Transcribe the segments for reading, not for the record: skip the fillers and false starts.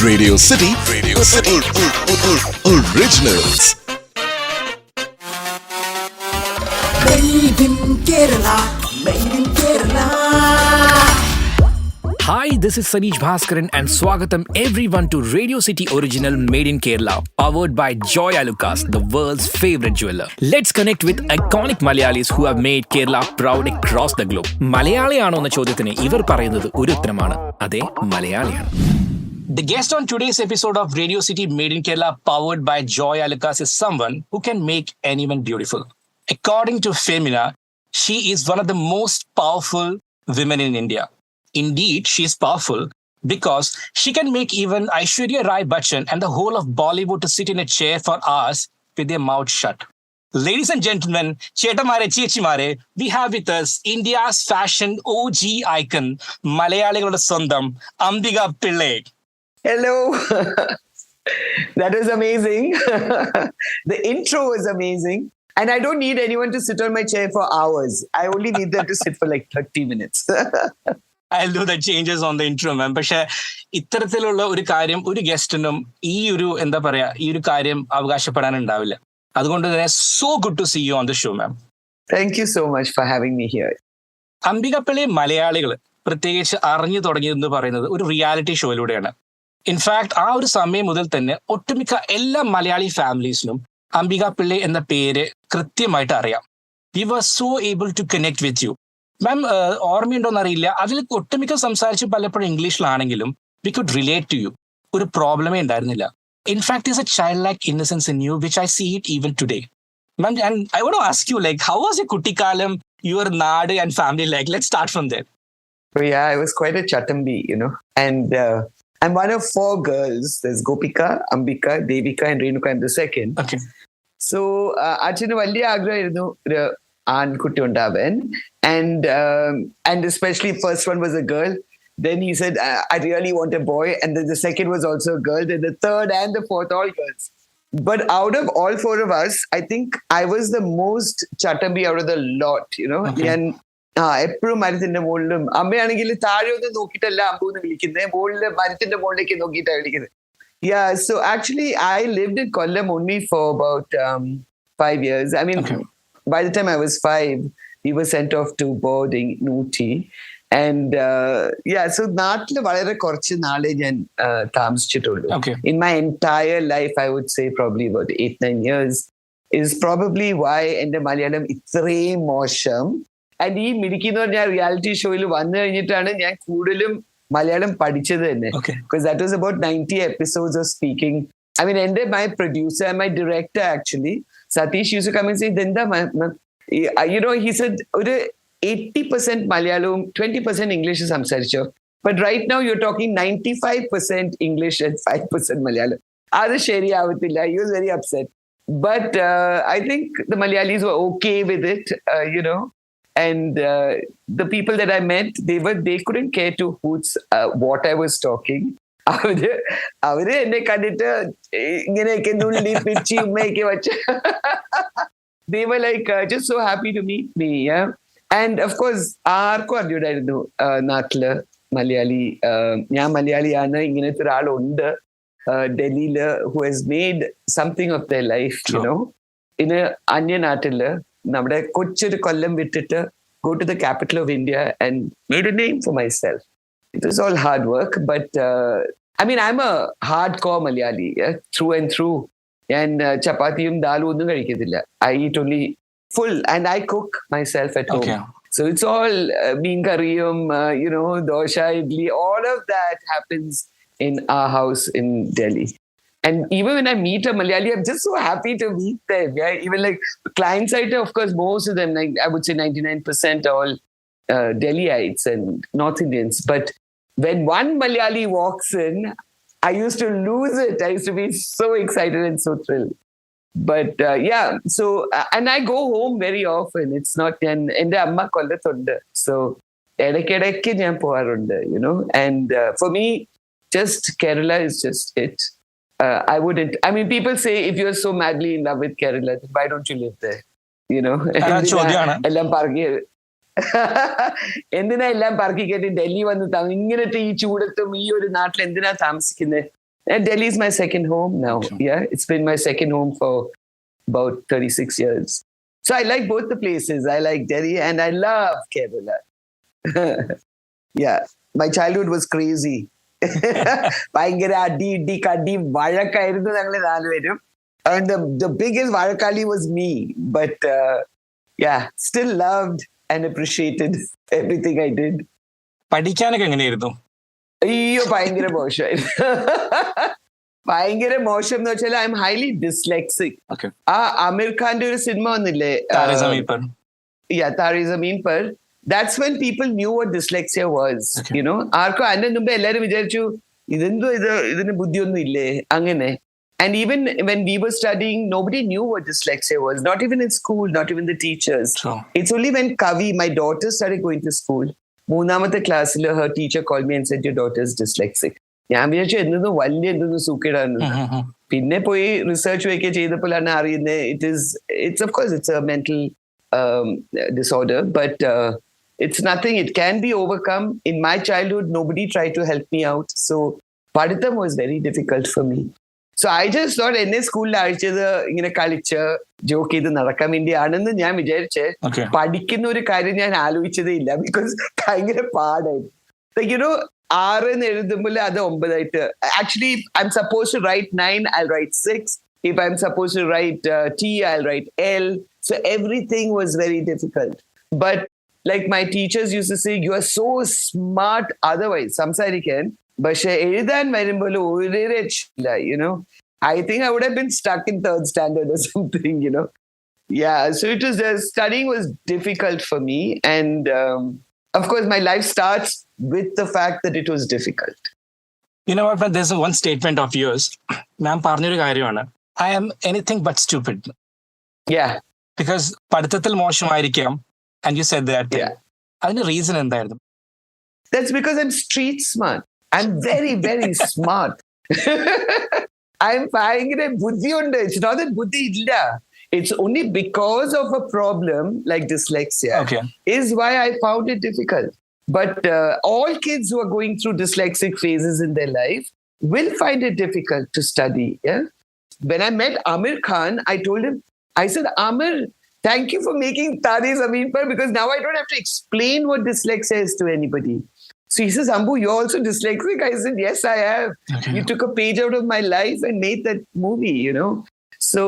Radio City Originals. Made in Kerala, made in Kerala. Hi, this is Sanish Bhaskaran and Swagatam everyone to Radio City Original Made in Kerala, powered by Joy Alucas, the world's favorite jeweler. Let's connect with iconic Malayalis who have made Kerala proud across the globe. മലയാളിയാണോ എന്ന ചോദ്യത്തിന് ഇവർ പറയുന്നത് ഒരു ഉത്തരമാണ്. അതെ, മലയാളിയാണ്. The guest on today's episode of Radio City Made in Kerala, powered by Joy Alucas, is someone who can make anyone beautiful. According to Femina, she is one of the most powerful women in India. Indeed, she is powerful because she can make even Aishwarya Rai Bachchan and the whole of Bollywood to sit in a chair for hours with their mouth shut. Ladies and gentlemen, Chetamare Chechimare, we have with us India's fashion OG icon, Malayaliകളുടെ സ്വന്തം Ambika Pillai. Hello. That was amazing. The intro was amazing. And I don't need anyone to sit on my chair for hours. I only need them to sit for like 30 minutes. I'll do the changes on the intro, man. പക്ഷേ ഇത്തരത്തിലുള്ള ഒരു കാര്യം ഒരു ഗസ്റ്റിനും ഈ ഒരു കാര്യം അവകാശപ്പെടാനുണ്ടാവില്ല. അതുകൊണ്ട് തന്നെ so good to see you on the show, ma'am. Thank you so much for having me here. Ambika Pillai മലയാളികൾ പ്രത്യേകിച്ച് അറിഞ്ഞു തുടങ്ങിയതെന്ന് പറയുന്നത് ഒരു റിയാലിറ്റി ഷോയിലൂടെയാണ്. ഇൻഫാക്ട് ആ ഒരു സമയം മുതൽ തന്നെ ഒട്ടുമിക്ക എല്ലാ മലയാളി ഫാമിലീസിനും Ambika Pillai എന്ന പേര് കൃത്യമായിട്ട് അറിയാം. We were so able to connect with you. മാം ഓർമ്മയുണ്ടോന്ന് അറിയില്ല, അതിൽ ഒട്ടുമിക്ക സംസാരിച്ച് പലപ്പോഴും ഇംഗ്ലീഷിലാണെങ്കിലും we could relate to you. ഒരു പ്രോബ്ലമേ ഉണ്ടായിരുന്നില്ല. In fact there's a childlike innocence in you which I see it even today. Ma'am, and I want to ask you, like, how was your കുട്ടിക്കാലം, your naad and family like? Let's start from there. So yeah, I was quite a chatambi, and I'm one of 4 girls. There's Gopika, Ambika, Devika and Renuka. I'm the second. Okay. So അച്ഛന് വലിയ ആഗ്രഹമായിരുന്നു ഒരു ആൺകുട്ടി ഉണ്ടാവാൻ. And especially first one was a girl. Then he said, I really want a boy. And then the second was also a girl. Then the third and the fourth, all girls. But out of all 4 of us, I think I was the most chatambi out of the lot, ഞാൻ എപ്പോഴും മരത്തിന്റെ മുകളിലും അമ്മയാണെങ്കിൽ താഴെ ഒന്നും നോക്കിയിട്ടല്ല അമ്പൂന്ന് വിളിക്കുന്നത്, മുകളില് മരത്തിന്റെ മുകളിലേക്ക് നോക്കിയിട്ടാണ് വിളിക്കുന്നത്. Yeah, so actually I lived in Kollam only for about 5 years. I mean, by the time I was 5, we were sent off to boarding Nooty. And so നാട്ടിൽ വളരെ കുറച്ച് നാളെ ഞാൻ താമസിച്ചിട്ടുള്ളൂ. In my entire life, I would say probably about 8-9 years is probably why എൻ്റെ മലയാളം ഇത്രയും മോശം. And ഈ മിടുക്കി എന്ന് പറഞ്ഞ റിയാലിറ്റി ഷോയിൽ വന്നു കഴിഞ്ഞിട്ടാണ് ഞാൻ കൂടുതലും മലയാളം പഠിച്ചത് തന്നെ. Because that was about 90 episodes of speaking. I mean, my producer and my director actually, Satish, used to come and say, Denda, he said, 80% Malayalam, 20% English is samsaricho. But right now you're talking 95% English and 5% Malayalam. Adu sheri avathilla. He was very upset. But I think the Malayalis were okay with it, And the people that I met, they couldn't care two hoots what I was talking. അവര് എന്നെ കണ്ടിട്ട് ഇങ്ങനെയൊക്കെ നുള്ളി പിച്ചി ഉമ്മയൊക്കെ വച്ച് they were like just so happy to meet me. Yeah? And of course ആർക്കും അറിഞ്ഞൂടായിരുന്നു നാട്ടില് മലയാളി, ഞാൻ മലയാളിയാണ്, ഇങ്ങനത്തെ ഒരാളുണ്ട് ഡൽഹിയില് who has made something of their life, ഇന്ന് അന്യനാട്ടില് നമ്മുടെ കൊച്ചൊരു കൊല്ലം വിട്ടിട്ട് go to the capital of India and made a name for myself. It was all hard work, but I mean, I'm a hardcore Malayali, through and through. And chapatiyum dalu onnum കഴിക്കത്തില്ല. I eat only full, and I cook myself at home. So it's all meen kariyum, dosha, idli, all of that happens in our house in Delhi. And even when I meet a Malayali, I'm just so happy to meet them. Yeah? Even like client side, of course, most of them, like I would say 99% are all Delhiites and North Indians. But when one Malayali walks in, I used to lose it. I used to be so excited and so thrilled. But so, and I go home very often. It's not, ende amma kollathundu. So, edakkedakke njan povarundu, And for me, just Kerala is just it. I wouldn't. I mean, people say if you're so madly in love with Kerala, why don't you live there? എല്ലാം പറക്കി എന്തിനാ എല്ലാം പറക്കി കേട്ട് ഡൽഹി വന്ന് ഇങ്ങനത്തെ ഈ ചൂടത്തും ഈ ഒരു നാട്ടിൽ എന്തിനാ താമസിക്കുന്നത്? And Delhi is my second home now. Yeah, it's been my second home for about 36 years. So I like both the places. I like Delhi and I love Kerala. Yeah, my childhood was crazy. ഭയങ്കര അടി ഇടി കടി വഴക്കായിരുന്നു ഞങ്ങൾ നാലുപേരും. And the biggest വഴക്കാളി was me. But yeah, still loved and appreciated everything I did. പഠിക്കാനൊക്കെ എങ്ങനെയായിരുന്നു? അയ്യോ ഭയങ്കര മോശമായിരുന്നു. ഭയങ്കര മോശം എന്ന് വെച്ചാൽ ഐ എം ഹൈലി ഡിസ്ലെക്സിക്. ആ ആമിർ ഖാന്റെ ഒരു സിനിമ വന്നില്ലേ, താരെ സമീൻ പർ. That's when people knew what dyslexia was. You know, ആർക്കും അതിന്റെ മുമ്പ് എല്ലാവരും വിചാരിച്ചു ഇതെന്തോ ഇതിന് ബുദ്ധിയൊന്നും ഇല്ലേ അങ്ങനെ. And even when we were studying, nobody knew what dyslexia was. Not even in school, not even the teachers. It's only when Kavi, my daughter, started going to school. മൂന്നാമത്തെ ക്ലാസ്സിൽ her teacher called me and said your daughter is dyslexic. ഞാൻ വിചാരിച്ചു എന്തെന്ന് വലിയ എന്തെന്ന് സൂക്കേടാണ്. പിന്നെ പോയി research വയ്ക്കുക ചെയ്തപ്പോഴാണ് അറിയുന്നത് it's of course it's a mental disorder, but it's nothing. It can be overcome. In my childhood, nobody tried to help me out. So പഠിത്തം was very difficult for me. So I just thought എന്നെ സ്കൂളിൽ അയച്ചത് ഇങ്ങനെ കളിച്ച് joke ചെയ്ത് നടക്കാൻ വേണ്ടിയാണെന്ന് ഞാൻ വിചാരിച്ച് പഠിക്കുന്ന ഒരു കാര്യം ഞാൻ ആലോചിച്ചതേ ഇല്ല. ബിക്കോസ് ഭയങ്കര പാടായിരുന്നു. Like, you know, 6 എന്ന് എഴുതുമ്പോൾ അത് 9 ആയിട്ട്. Actually, I'm supposed to write 9, I'll write 6. If I'm supposed to write T, I'll write L. So everything was very difficult. But like my teachers used to say, you are so smart otherwise. സംസാരിക്കാൻ. പക്ഷെ എഴുതാൻ വരുമ്പോൾ ഒരു രക്ഷയില്ല, you know. I think I would have been stuck in 3rd standard or something, you know. Yeah, so it was studying was difficult for me. And of course, my life starts with the fact that it was difficult. You know what, but there's one statement of yours. Ma'am പറഞ്ഞൊരു കാര്യമാണ്, I am anything but stupid. Yeah. Because പഠിത്തത്തിൽ മോശമായിരിക്കാം. And you said that. Yeah. അതിന് reason എന്തായിരുന്നു? That's because I'm street smart. I'm very, very smart. I'm ഭയങ്കര ബുദ്ധിയുണ്ട്. It's not that ബുദ്ധി ഇല്ല. It's only because of a problem like dyslexia is why I found it difficult. But all kids who are going through dyslexic phases in their life will find it difficult to study. Yeah. When I met Amir Khan, I told him, I said, Amir, thank you for making Tare Zameen Par, because now I don't have to explain what dyslexia is to anybody. So he says, Ambu, you're also dyslexic? I said, yes, I am. You took a page out of my life and made that movie, you know. So,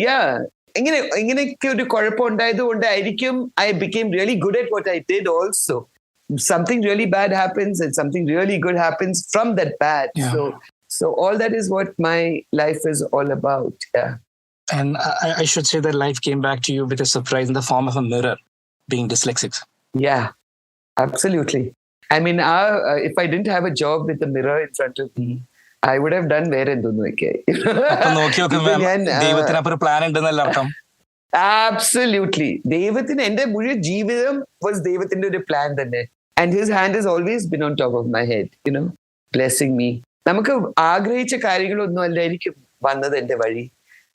yeah. ഇങ്ങനെയൊക്കെ ഒരു കുഴപ്പമുണ്ടായതുകൊണ്ടായിരിക്കും I became really good at what I did also. Something really bad happens and something really good happens from that bad. Yeah. So all that is what my life is all about. Yeah. And I should say that life came back to you with a surprise in the form of a mirror, being dyslexic. Yeah, absolutely. I mean, if I didn't have a job with a mirror in front of me, I would have done വേറെ എന്തൊന്നുമൊക്കെ. Absolutely. ദൈവത്തിന് എന്റെ മുഴുവൻ ജീവിതം was ദൈവത്തിന്റെ ഒരു plan തന്നെ. And his hand has always been on top of my head, you know, blessing me. നമുക്ക് ആഗ്രഹിച്ച കാര്യങ്ങളൊന്നും അല്ലായിരിക്കും വന്നത് എന്റെ വഴി.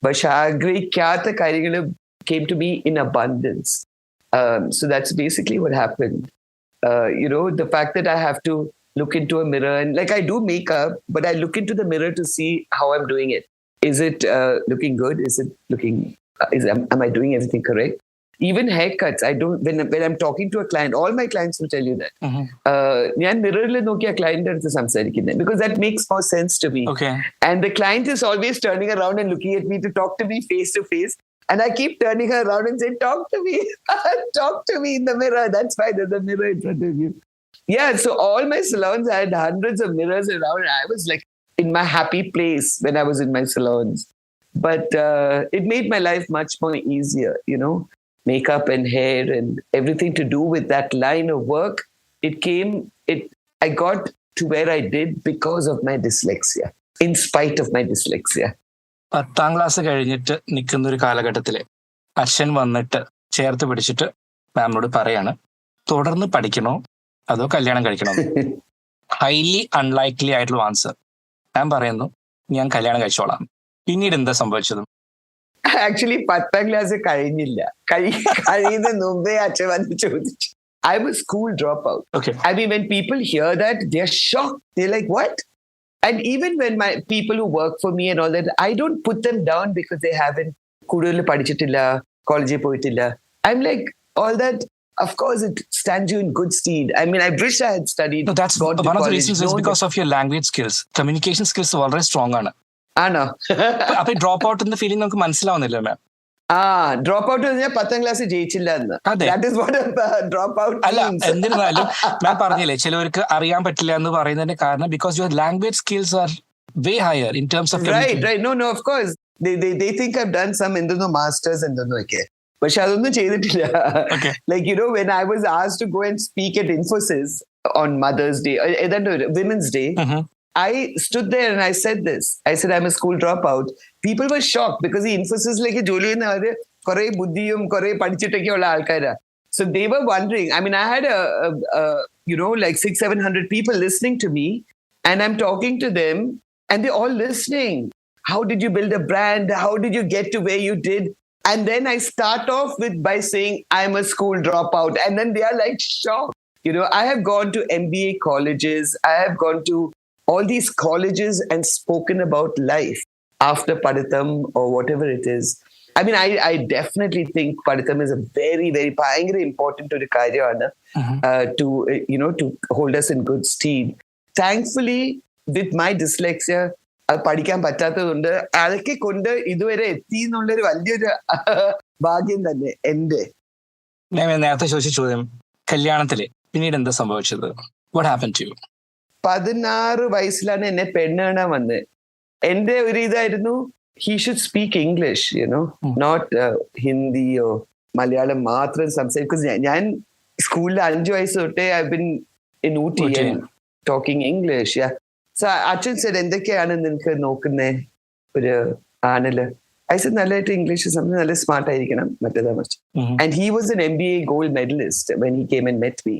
പക്ഷെ ആഗ്രഹിക്കാത്ത കാര്യങ്ങൾ came to me in abundance. So that's basically what happened. You know, the fact that I have to look into a mirror and like I do makeup, but I look into the mirror to see how I'm doing it. Is it looking good? Is it looking, am I doing everything correct? Even haircuts, I don't, when I'm talking to a client, all my clients will tell you that. ഞാൻ മിററിൽ നോക്കിയ ക്ലയന്റിന്റെ അടുത്ത് സംസാരിക്കുന്നത്, because that makes more sense to me. Okay. And the client is always turning around and looking at me to talk to me face to face. And I keep turning her around and saying, talk to me. Talk to me in the mirror. That's why there's a mirror in front of you. Yeah, so all my salons, I had hundreds of mirrors around. I was like in my happy place when I was in my salons. But it made my life much more easier, you know. Makeup and hair and everything to do with that line of work. I got to where I did because of my dyslexia, in spite of my dyslexia. 10th class കഴിഞ്ഞിട്ട് നിൽക്കുന്ന ഒരു കാലഘട്ടത്തില് അച്ഛൻ വന്നിട്ട് ചേർത്ത് പിടിച്ചിട്ട് മാമിനോട് പറയാണ്, തുടർന്ന് പഠിക്കണോ അതോ കല്യാണം കഴിക്കണോ? ഹൈലി അൺലൈക്ലി ആയിട്ടുള്ള ആൻസർ. ഞാൻ പറയുന്നു, ഞാൻ കല്യാണം കഴിച്ചോളാം. പിന്നീട് എന്താ സംഭവിച്ചത്? ആക്ച്വലി 10th ക്ലാസ് കഴിഞ്ഞില്ല, കഴിയുന്ന മുമ്പേ അച്ഛൻ വന്ന് ചോദിച്ചു. I was school dropout. Okay. I mean, when people hear that, they're shocked. They're like, what? And even when my people who work for me and all that, I don't put them down because they haven't കൂടുതൽ പഠിച്ചിട്ടില്ല, കോളേജിൽ പോയിട്ടില്ല. I'm like, all that, of course, it stands you in good stead. I mean, I wish I had studied. No, that's gone to one of the college. reasons is because of your language skills. Communication skills വളരെ strong ആണ്. ആണോ? അപ്പൊ drop out എന്ന feeling നമുക്ക് മനസ്സിലാവുന്നില്ല മാം. Drop out കഴിഞ്ഞാൽ 10th class ജയിച്ചില്ല എന്ന്. That is what drop out means. അല്ല, എന്നിരുന്നാലും ഞാൻ പറഞ്ഞില്ലേ, ചിലവർക്ക് അറിയാൻ പറ്റില്ല എന്ന് പറയുന്നതിന്റെ കാരണം because your language skills are way higher in terms of right. No, of course. They think I've done some എന്തെന്നോ masters എന്തെന്നോ ഒക്കെ. പക്ഷെ അതൊന്നും ചെയ്തിട്ടില്ല. Like, when I was asked to go and speak at Infosys on Mother's Day, Women's Day, I stood there and I said this. I said, I'm a school dropout. People were shocked because the Infosys ജോലി ചെയ്യുന്ന കുറെ ബുദ്ധിയും കുറെ പഠിച്ചിട്ടൊക്കെ ഉള്ള ആൾക്കാരാ. So they were wondering. I mean, I had like 600-700 people listening to me, and I'm talking to them, and they're all listening. How did you build a brand? How did you get to where you did? And then I start off by saying, I'm a school dropout. And then they are like shocked. I have gone to MBA colleges. I have gone to all these colleges and spoken about life after Paditham or whatever it is. I mean, I definitely think Paditham is a very, very important to the Karyana to hold us in good stead. Thankfully, with my dyslexia, പഠിക്കാൻ പറ്റാത്തതുകൊണ്ട് അതൊക്കെ കൊണ്ട് ഇതുവരെ എത്തി എന്നുള്ളൊരു വലിയൊരു ഭാഗ്യം തന്നെ എന്റെ. നേരത്തെ ചോദിച്ച ചോദ്യം, കല്യാണത്തില് പിന്നീട് എന്താ സംഭവിച്ചത്? What happened to you? 16 വയസ്സിലാണ് എന്നെ പെണ്ണ് കാണാൻ വന്നത്. എന്റെ ഒരു ഇതായിരുന്നു, he should speak English, not Hindi or Malayalam മാത്രം സംസാരിക്കും. ഞാൻ സ്കൂളിൽ 5 വയസ്സ് തൊട്ടേ I've been in Ooty and talking English. Yeah. So അച്ഛൻ said, എന്തൊക്കെയാണ് നിനക്ക് നോക്കുന്നേ ഒരു ആണില്? I said, നല്ലതായിട്ട് ഇംഗ്ലീഷ് നല്ല സ്മാർട്ട് ആയിരിക്കണം, മറ്റേതാ മറിച്ച്. And he was an MBA gold medalist when he came and met me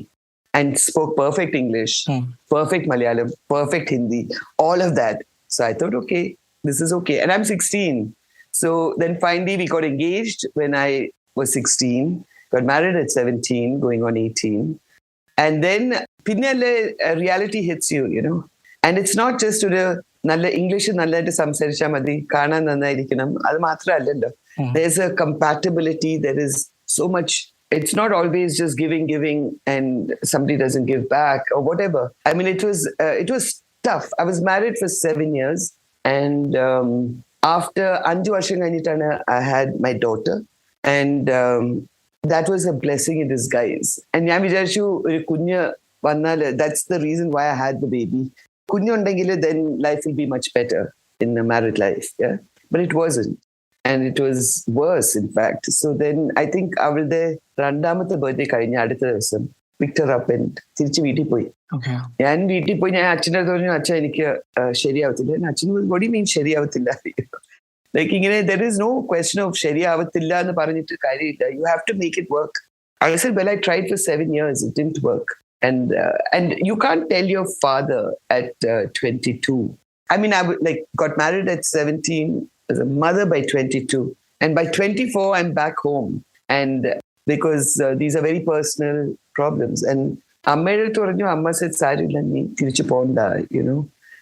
and spoke perfect English, perfect Malayalam, perfect Hindi, all of that. So I thought, okay, this is okay. And I'm 16. So then finally we got engaged when I was 16, got married at 17, going on 18. And then reality hits you, And it's not just ഒരു നല്ല English നല്ലതായിട്ട് സംസാരിച്ചാൽ മതി, കാണാൻ നന്നായിരിക്കണം, അത് മാത്രമല്ലല്ലോ. There's a compatibility, there is so much. It's not always just giving and somebody doesn't give back or whatever. I mean, it was tough. I was married for 7 years, and after 5 വർഷം കഴിഞ്ഞിട്ടാണ് I had my daughter, and that was a blessing in disguise. And ഞാൻ വിചാരിച്ചു ഒരു കുഞ്ഞ് വന്നാൽ that's the reason why I had the baby. കുഞ്ഞുണ്ടെങ്കിൽ then life will be much better in a married life, yeah. But it wasn't, and it was worse, in fact. So then I think അവളുടെ 2ാമത്തെ birthday കഴിഞ്ഞ അടുത്ത ദിവസം picked her up and തിരിച്ച് വീട്ടിൽ പോയി. ഞാൻ വീട്ടിൽ പോയി, ഞാൻ അച്ഛൻ്റെ അടുത്ത് പറഞ്ഞു, അച്ഛൻ എനിക്ക് ശരിയാവത്തില്ല. അച്ഛൻ what do you mean ശരിയാവത്തില്ല? Like ഇങ്ങനെ there is no question of ശരിയാവത്തില്ല എന്ന് പറഞ്ഞിട്ട് കാര്യമില്ല. You have to make it work. I said, well, I tried for 7 years, it didn't work. And you can't tell your father at 22. I mean, I got married at 17, as a mother by 22, and by 24 I'm back home. And because these are very personal problems. And Amma said, "Sorry, Lanni, tirichu ponda,"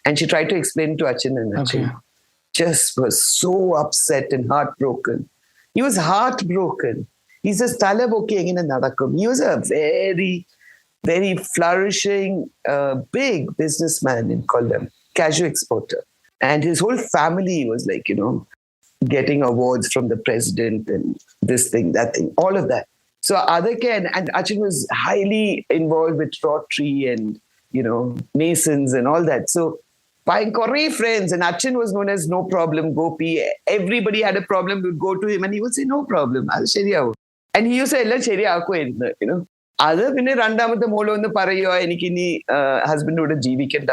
And she tried to explain to Achin, and Achin just was so upset and heartbroken. He was heartbroken. He says, "Talab okay engine nadakkum." He was a very flourishing, big businessman in Kollam, cashew exporter. And his whole family was like, getting awards from the president and this thing, that thing, all of that. So and Achin was highly involved with Rotary and, Masons and all that. So buying Corey friends, and Achin was known as no problem, Gopi. Everybody had a problem, would go to him and he would say, no problem, I'll shariyavu. And he used to say, ella shariyaakku, അത് പിന്നെ 2ാമത്തെ മോള് വന്ന് പറയുക എനിക്കിനി ഹസ്ബൻഡിനോട് ജീവിക്കണ്ട.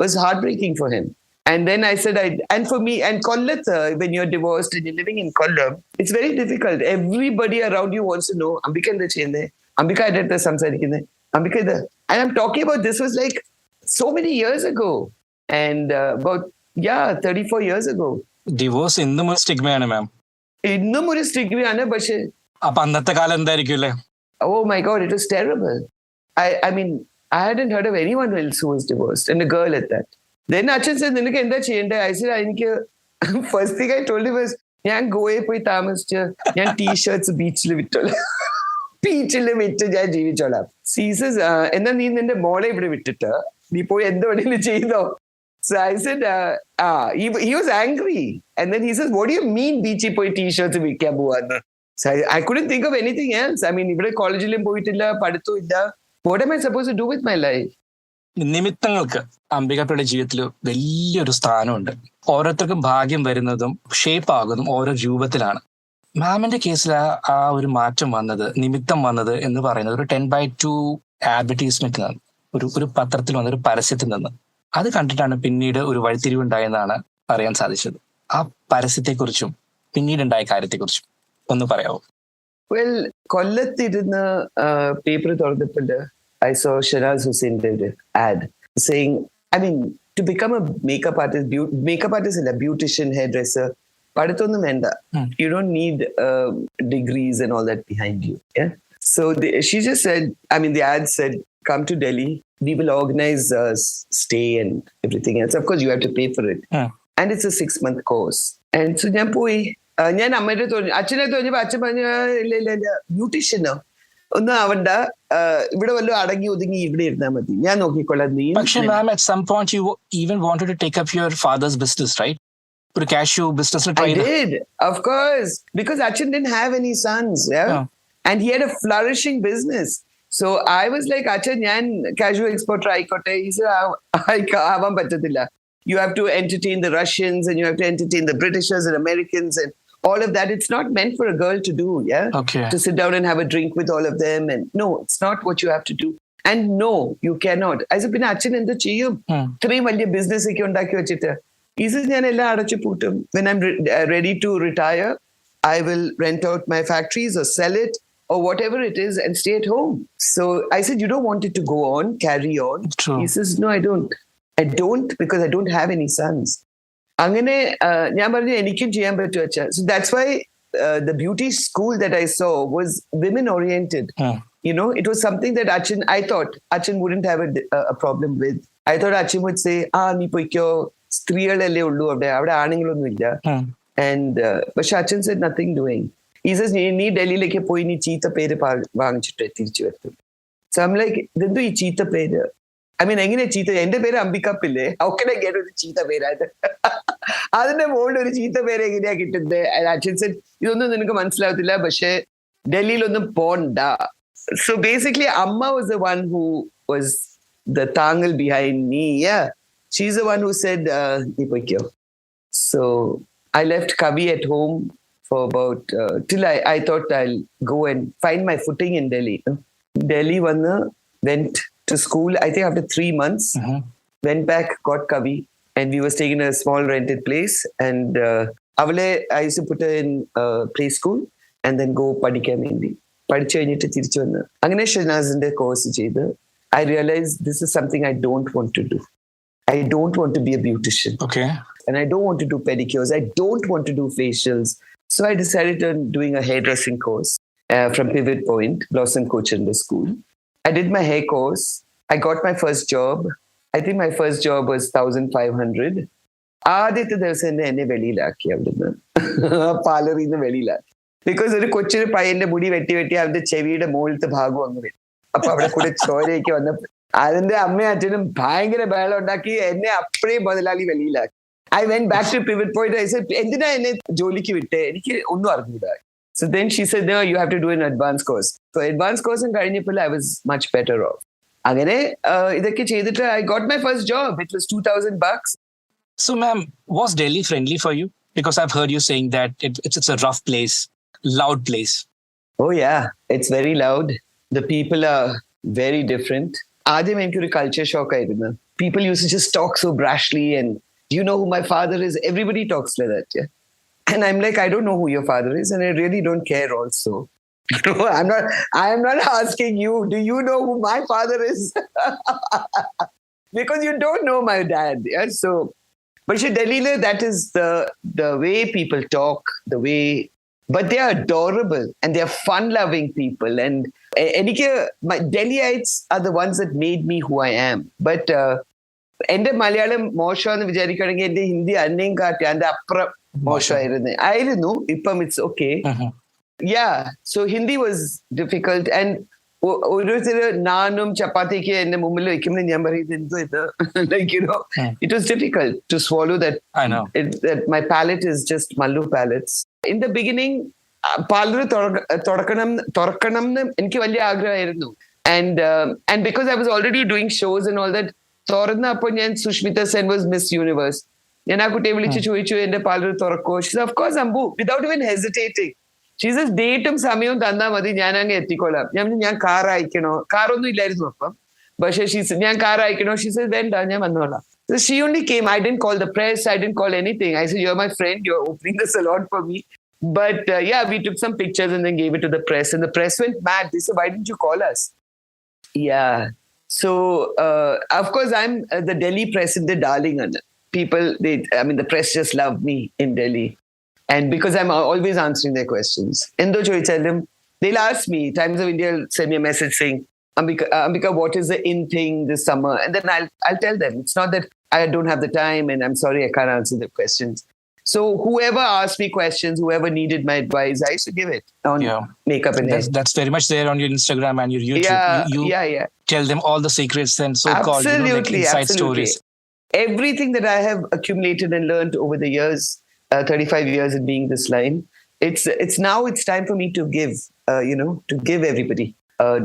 Was heartbreaking for him. And then I said, and for me, and Kollam, when you're divorced and you're living in Kollam, it's very difficult. Everybody around you wants to know, Ambika എന്താ ചെയ്യുന്നത്, Ambika എന്താ സംസാരിക്കുന്നത്, Ambika എന്താ. And I'm talking about this was like so many years ago. And about 34 years ago. Divorce ഇന്നും ഒരു സ്റ്റിഗ്മയാണ് മാം. ഇന്നും ഒരു സ്റ്റിഗ്മയാണ്. പക്ഷെ അപ്പൊ അന്നത്തെ കാലം എന്തായിരിക്കും അല്ലേ? Oh my God, it was terrible. I mean, I hadn't heard of anyone else who was divorced, and a girl at that. Then Achan said, "Ninakku endha cheyande?" I said, "Enakku first thing I told him was, ഞാൻ ഗോവയിൽ പോയി താമസിച്ച് ഞാൻ T-shirts ബീച്ചിൽ വിറ്റോളാം, ബീച്ചിൽ വിറ്റ് ഞാൻ ജീവിച്ചോളാം." Ceases എന്നാ നീ നിന്റെ മോളെ ഇവിടെ വിട്ടിട്ട് നീ പോയി എന്ത് വേണേലും ചെയ്തോ. So I said, he was angry. And then he says, "What do you mean beachil poi t-shirts vikkan povaanu?" So I couldn't think of anything else. I mean, ivide collegeilum poittilla, paduthu illa. What am I supposed to do with my life? നിമിത്തങ്ങൾക്ക് അംബികപ്പയുടെ ജീവിതത്തിൽ വലിയൊരു സ്ഥാനമുണ്ട്. ഓരോരുത്തർക്കും ഭാഗ്യം വരുന്നതും shape ആകുന്നതും ഓരോ രൂപത്തിലാണ്. മാമിന്റെ കേസിൽ ആ ഒരു മാറ്റം വന്നത്, നിമിത്തം വന്നത് എന്ന് പറയുന്നത് ഒരു 10/2 അഡ്വർടൈസ്മെന്റ് നിന്ന്, ഒരു പത്രത്തിൽ വന്ന ഒരു പരസ്യത്തിൽ നിന്ന്. അത് കണ്ടിട്ടാണ് പിന്നീട് ഒരു വഴിത്തിരിവുണ്ടായെന്നാണ് അറിയാൻ സാധിച്ചത്. ആ പരസ്യത്തെക്കുറിച്ചും പിന്നീടുണ്ടായ കാര്യത്തെക്കുറിച്ചും ഒന്ന് പറയാമോ? Well, കൊല്ലത്തിരുന്ന് പേപ്പർ തുറന്നപ്പോൾ I saw Shanaz Hussain did an ad saying, I mean, to become a makeup artist is a beautician, hairdresser, padutonnum venda. You don't need degrees and all that behind you. Yeah. So she just said, I mean, the ad said, "Come to Delhi. We will organize stay and everything else. Of course, you have to pay for it. And it's a 6-month course." And so ഞാൻ പോയി. ഞാൻ അമ്മയുടെ അച്ഛനെ തോന്നിയപ്പോ അച്ഛൻ പറഞ്ഞു, ഇല്ല ബ്യൂട്ടീഷ്യനോ ഒന്നും ആവണ്ട, ഇവിടെ വല്ലതും അടങ്ങി ഒതുങ്ങി ഇവിടെ ഇരുന്നാ മതി, ഞാൻ നോക്കിക്കൊള്ളാം. നീ പക്ഷേ മാം, at some point you even wanted to take up your father's business, right? ഒരു cashew business try. I did, of course, because Achin didn't have any sons, yeah? And he had a flourishing business. So I was like, Achin, ഞാൻ cashew exporter ആയിക്കോട്ടെ. He said, ആവാൻ പറ്റത്തില്ല. You have to entertain the Russians and you have to entertain the Britishers and Americans and all of that. It's not meant for a girl to do, yeah? Okay. To sit down and have a drink with all of them. And no, it's not what you have to do. And no, you cannot. I said, പിന്നെ അച്ഛൻ എന്ത് ചെയ്യും? ഇത്രയും വലിയ business ഒക്കെ ഉണ്ടാക്കി വെച്ചിട്ട്. He says, ഞാൻ എല്ലാം അടച്ചു പൂട്ടും. When I'm ready to retire, I will rent out my factories or sell it or whatever it is and stay at home. So I said, you don't want it to go on, carry on? True. He says, no, I don't. I don't because I don't have any sons. അങ്ങനെ ഞാൻ പറഞ്ഞു എനിക്കും ചെയ്യാൻ പറ്റും അച്ഛാ. So that's why the beauty school that I saw was women oriented. You know, it was something that I thought Achin wouldn't have a problem with. I thought Achin would say, നീ പോയിക്കോ, സ്ത്രീകളല്ലേ ഉള്ളൂ അവിടെ ആണുങ്ങളൊന്നും ഇല്ല. And പക്ഷെ Achin said nothing doing. He says, നീ ഡൽഹിയിലേക്ക് പോയി നീ ചീത്ത പേര് വാങ്ങിച്ചിട്ട് തിരിച്ചു വരത്തും. So I'm like, ഇതെന്തോ ഈ ചീത്ത പേര്? I mean, എങ്ങനെ ചീത്ത? എന്റെ പേര് Ambika Pillai. How can I get ഒരു ചീത്ത പേരായിട്ട്? അതിന്റെ മുകളിൽ ഒരു ചീത്ത പേര് എങ്ങനെയാ കിട്ടുന്നത്? Achin said, ഇതൊന്നും നിനക്ക് മനസ്സിലാവത്തില്ല, പക്ഷെ ഡൽഹിയിലൊന്നും പോണ്ട. So basically, Amma was the one who was the tangal behind me. Yeah, she's the one who said, so I left Kavi at home for about till I thought I'll go and find my footing in Delhi. Delhi went to school. I think after 3 months, went back, got Kavi, and we were staying in a small rented place. And I used to put her in play school and then go പഠിക്കാൻ വേണ്ടി. പഠിച്ചു കഴിഞ്ഞിട്ട് തിരിച്ചു വന്ന് അങ്ങനെ ഷനാസിന്റെ course ചെയ്ത് I realized this is something I don't want to do. I don't want to be a beautician. Okay. And I don't want to do pedicures. I don't want to do facials. So I decided on doing a hairdressing course from Pivot Point, Blossom Coach in the school. I did my hair course. I got my first job. I think my first job was 1,500. ആദ്യത്തെ ദിവസം എന്നെ വെളിയിലാക്കി അവിടുന്ന്, പാർലറിൽ നിന്ന് വെളിയിലാക്കി. Because ഒരു കൊച്ചിന് പയ്യന്റെ മുടി വെട്ടി അവന്റെ ചെവിയുടെ മുകളിലത്തെ ഭാഗം അങ്ങ് വരും. അപ്പൊ അവിടെ കൂടെ ചോരയൊക്കെ വന്നപ്പോ അതിന്റെ അമ്മയും അച്ഛനും ഭയങ്കര ബഹളം ഉണ്ടാക്കി എന്നെ അപ്പഴേ മുതലാളി വെളിയിലാക്കി. I went back to Pivot Point. I said, എന്തിനാ എന്നെ ജോലിക്ക് വിട്ടേ? എനിക്ക് ഒന്നും അറിഞ്ഞൂടാ. So then she said, no, you have to do an advanced course. So advanced course കഴിഞ്ഞപ്പോൾ I was much better off. അങ്ങനെ ഇതൊക്കെ ചെയ്തിട്ട് I got my first job. It was $2,000. So ma'am, was Delhi friendly for you? Because I've heard you saying that it's a rough place, loud place. Oh yeah, it's very loud. The people are very different. ആദ്യം എനിക്കൊരു culture shock ആയിരുന്നു. People used to just talk so brashly and do you know who my father is? Everybody talks like that, yeah. And I'm like, I don't know who your father is and I really don't care also. No, I'm not asking you, do you know who my father is? Because you don't know my dad, yeah. So but Delhi, that is the way people talk, the way, but they are adorable and they are fun-loving people. And my Delhiites are the ones that made me who I am. But എന്റെ മലയാളം മോശമാണെന്ന് വിചാരിക്കുകയാണെങ്കിൽ എന്റെ ഹിന്ദി അന്നേം കാട്ടി അതിന്റെ അപ്പുറം ആയിരുന്നു. ഇപ്പം it's okay. So Hindi was difficult. And ഓരോരുത്തര് നാനും ചപ്പാത്തിക്ക് എന്റെ മുമ്പിൽ വെക്കുമ്പോൾ ഞാൻ പറയും എന്തോ ഇത് like it was difficult to swallow that my palate is just mallu palates. In the beginning parlour തുറക്കണം എന്ന് എനിക്ക് വലിയ ആഗ്രഹമായിരുന്നു. And because I was already doing shows and all that, തുറന്നപ്പോൾ ഞാൻ Sushmita Sen was Miss Universe. ഞാൻ ആ കുട്ടിയെ വിളിച്ച് ചോദിച്ചു എന്റെ പാർലർ തുറക്കോ? She of course Ambu, without even hesitating. She's ഡേറ്റും സമയവും തന്നാൽ മതി, ഞാൻ അങ്ങ് എത്തിക്കോളാം. ഞാൻ കാർ അയക്കണോ? കാറൊന്നും ഇല്ലായിരുന്നു അപ്പം. പക്ഷെ ഞാൻ കാർ അയക്കണോ? ഷീ സെഡ് വേണ്ട, ഞാൻ വന്നോളാം. So she only came. I didn't call the press. I didn't call anything. I said, you're my friend. You're opening the salon for me. But we took some pictures and then gave it to the press. And the press went mad. They said, why didn't you call us? Yeah. So, of course, I'm the Delhi press in the darling. People, the press just love me in Delhi. And because I'm always answering their questions. Endo choichallum, they'll ask me, Times of India will send me a message saying, Ambika, what is the in thing this summer? And then I'll tell them. It's not that I don't have the time and I'm sorry I can't answer the questions. So whoever asked me questions, whoever needed my advice, I used to give it on makeup and hair. That's very much there on your Instagram and your YouTube. You tell them all the secrets and so-called inside stories. Everything that I have accumulated and learned over the years, 35 years in being this line, it's now it's time for me to give, to give everybody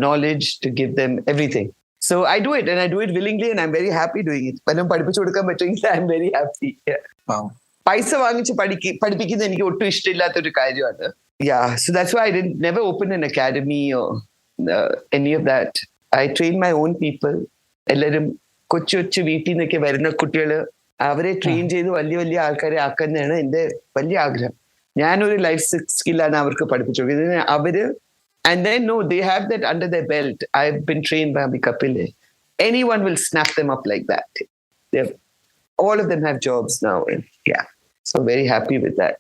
knowledge, to give them everything. So I do it and I do it willingly and I'm very happy doing it. When I'm very happy. Yeah. Wow. പൈസ വാങ്ങിച്ച് പഠിപ്പിക്കുന്നത് എനിക്ക് ഒട്ടും ഇഷ്ടമില്ലാത്തൊരു കാര്യമാണ്. So that's why I never opened an academy or any of that. I train my own people. എല്ലാവരും കൊച്ചു വീട്ടിൽ നിന്നൊക്കെ വരുന്ന കുട്ടികള് അവരെ ട്രെയിൻ ചെയ്ത് വലിയ വലിയ ആൾക്കാരെ ആക്കുന്നതാണ് എന്റെ വലിയ ആഗ്രഹം. ഞാനൊരു ലൈഫ് സ്കില്ലാണ് അവർക്ക് പഠിപ്പിച്ചു കൊടുക്കുന്നത്. അവര് and then they have that under their belt. I've been trained by Ambika Pillai. Anyone will snap them up like that. All of them have jobs now. And so very happy with that.